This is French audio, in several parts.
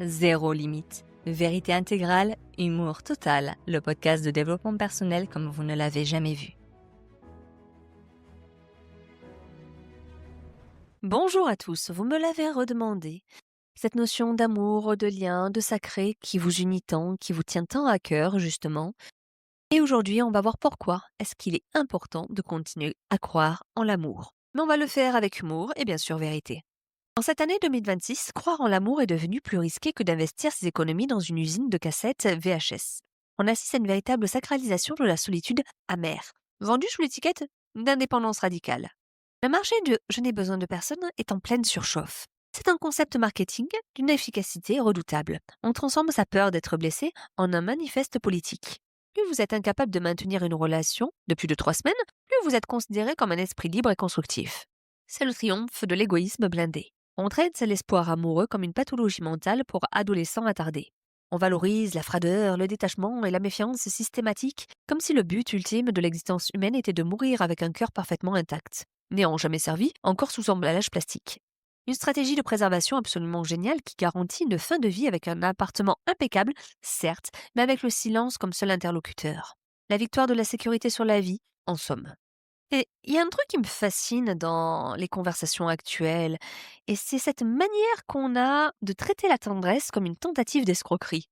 zéro limite. Vérité intégrale, humour total. Le podcast de développement personnel comme vous ne l'avez jamais vu. Bonjour à tous, vous me l'avez redemandé. Cette notion d'amour, de lien, de sacré qui vous unit tant, qui vous tient tant à cœur justement. Et aujourd'hui, on va voir pourquoi est-ce qu'il est important de continuer à croire en l'amour. Mais on va le faire avec humour et bien sûr vérité. En cette année 2026, croire en l'amour est devenu plus risqué que d'investir ses économies dans une usine de cassettes VHS. On assiste à une véritable sacralisation de la solitude amère, vendue sous l'étiquette d'indépendance radicale. Le marché de « je n'ai besoin de personne » est en pleine surchauffe. C'est un concept marketing d'une efficacité redoutable. On transforme sa peur d'être blessé en un manifeste politique. Plus vous êtes incapable de maintenir une relation de plus de 3 semaines, plus vous êtes considéré comme un esprit libre et constructif. C'est le triomphe de l'égoïsme blindé. On traite l'espoir amoureux comme une pathologie mentale pour adolescents attardés. On valorise la froideur, le détachement et la méfiance systématique, comme si le but ultime de l'existence humaine était de mourir avec un cœur parfaitement intact, n'ayant jamais servi, encore sous emballage plastique. Une stratégie de préservation absolument géniale qui garantit une fin de vie avec un appartement impeccable, certes, mais avec le silence comme seul interlocuteur. La victoire de la sécurité sur la vie, en somme. Et il y a un truc qui me fascine dans les conversations actuelles, et c'est cette manière qu'on a de traiter la tendresse comme une tentative d'escroquerie.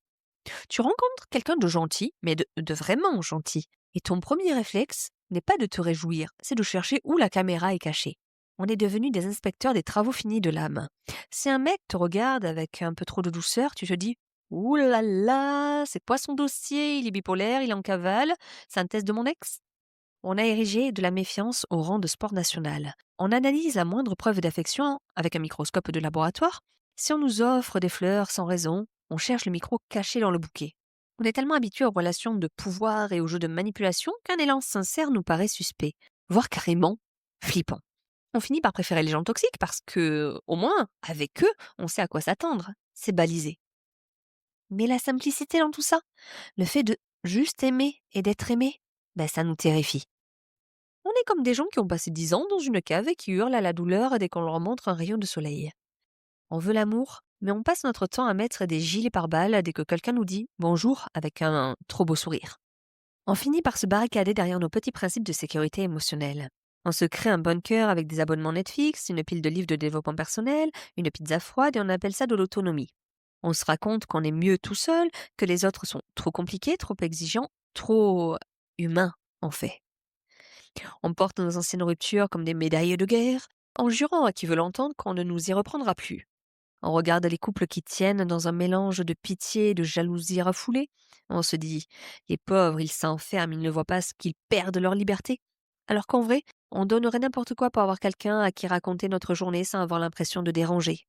Tu rencontres quelqu'un de gentil, mais de vraiment gentil, et ton premier réflexe n'est pas de te réjouir, c'est de chercher où la caméra est cachée. On est devenus des inspecteurs des travaux finis de l'âme. Si un mec te regarde avec un peu trop de douceur, tu te dis « Ouh là là, c'est quoi son dossier? Il est bipolaire, il est en cavale, c'est un test de mon ex ?» On a érigé de la méfiance au rang de sport national. On analyse la moindre preuve d'affection avec un microscope de laboratoire. Si on nous offre des fleurs sans raison, on cherche le micro caché dans le bouquet. On est tellement habitué aux relations de pouvoir et aux jeux de manipulation qu'un élan sincère nous paraît suspect, voire carrément flippant. On finit par préférer les gens toxiques parce que, au moins, avec eux, on sait à quoi s'attendre. C'est balisé. Mais la simplicité dans tout ça, le fait de juste aimer et d'être aimé, ça nous terrifie. On est comme des gens qui ont passé 10 ans dans une cave et qui hurlent à la douleur dès qu'on leur montre un rayon de soleil. On veut l'amour, mais on passe notre temps à mettre des gilets pare-balles dès que quelqu'un nous dit bonjour avec un trop beau sourire. On finit par se barricader derrière nos petits principes de sécurité émotionnelle. On se crée un bunker avec des abonnements Netflix, une pile de livres de développement personnel, une pizza froide et on appelle ça de l'autonomie. On se raconte qu'on est mieux tout seul, que les autres sont trop compliqués, trop exigeants, trop humains en fait. On porte nos anciennes ruptures comme des médailles de guerre, en jurant à qui veut l'entendre qu'on ne nous y reprendra plus. On regarde les couples qui tiennent dans un mélange de pitié et de jalousie refoulée. On se dit, les pauvres, ils s'enferment, ils ne voient pas ce qu'ils perdent leur liberté. Alors qu'en vrai, on donnerait n'importe quoi pour avoir quelqu'un à qui raconter notre journée sans avoir l'impression de déranger.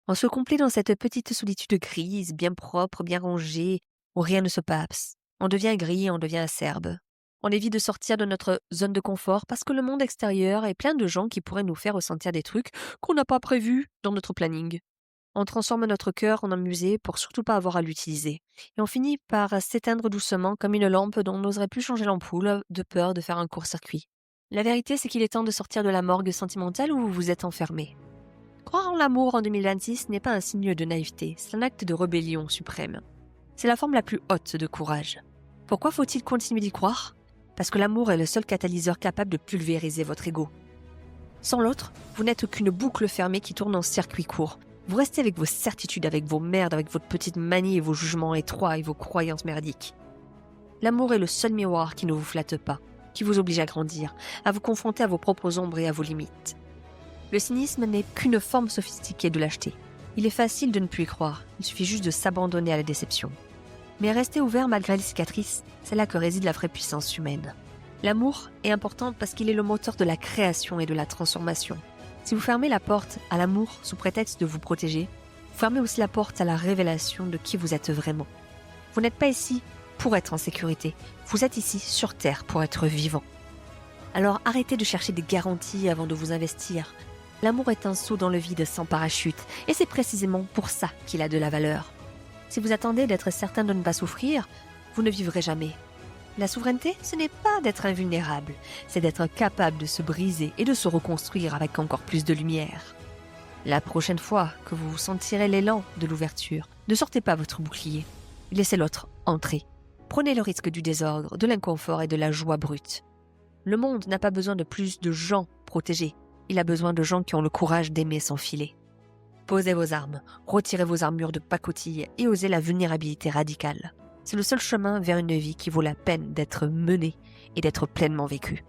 On se complaît dans cette petite solitude grise, bien propre, bien rangée, où rien ne se passe. On devient gris, on devient acerbe. On évite de sortir de notre zone de confort parce que le monde extérieur est plein de gens qui pourraient nous faire ressentir des trucs qu'on n'a pas prévus dans notre planning. On transforme notre cœur en un musée pour surtout pas avoir à l'utiliser. Et on finit par s'éteindre doucement comme une lampe dont on n'oserait plus changer l'ampoule de peur de faire un court-circuit. La vérité, c'est qu'il est temps de sortir de la morgue sentimentale où vous vous êtes enfermé. Croire en l'amour en 2026 n'est pas un signe de naïveté, c'est un acte de rébellion suprême. C'est la forme la plus haute de courage. Pourquoi faut-il continuer d'y croire ? Parce que l'amour est le seul catalyseur capable de pulvériser votre ego. Sans l'autre, vous n'êtes qu'une boucle fermée qui tourne en circuit court. Vous restez avec vos certitudes, avec vos merdes, avec votre petite manie et vos jugements étroits et vos croyances merdiques. L'amour est le seul miroir qui ne vous flatte pas, qui vous oblige à grandir, à vous confronter à vos propres ombres et à vos limites. Le cynisme n'est qu'une forme sophistiquée de lâcheté. Il est facile de ne plus y croire, il suffit juste de s'abandonner à la déception. Mais rester ouvert malgré les cicatrices, c'est là que réside la vraie puissance humaine. L'amour est important parce qu'il est le moteur de la création et de la transformation. Si vous fermez la porte à l'amour sous prétexte de vous protéger, vous fermez aussi la porte à la révélation de qui vous êtes vraiment. Vous n'êtes pas ici pour être en sécurité, vous êtes ici sur Terre pour être vivant. Alors arrêtez de chercher des garanties avant de vous investir. L'amour est un saut dans le vide sans parachute, et c'est précisément pour ça qu'il a de la valeur. Si vous attendez d'être certain de ne pas souffrir, vous ne vivrez jamais. La souveraineté, ce n'est pas d'être invulnérable, c'est d'être capable de se briser et de se reconstruire avec encore plus de lumière. La prochaine fois que vous sentirez l'élan de l'ouverture, Ne sortez pas votre bouclier. Laissez l'autre entrer. Prenez le risque du désordre, de l'inconfort et de la joie brute. Le monde n'a pas besoin de plus de gens protégés. Il a besoin de gens qui ont le courage d'aimer s'enfiler. Posez vos armes, retirez vos armures de pacotille et osez la vulnérabilité radicale. C'est le seul chemin vers une vie qui vaut la peine d'être menée et d'être pleinement vécue.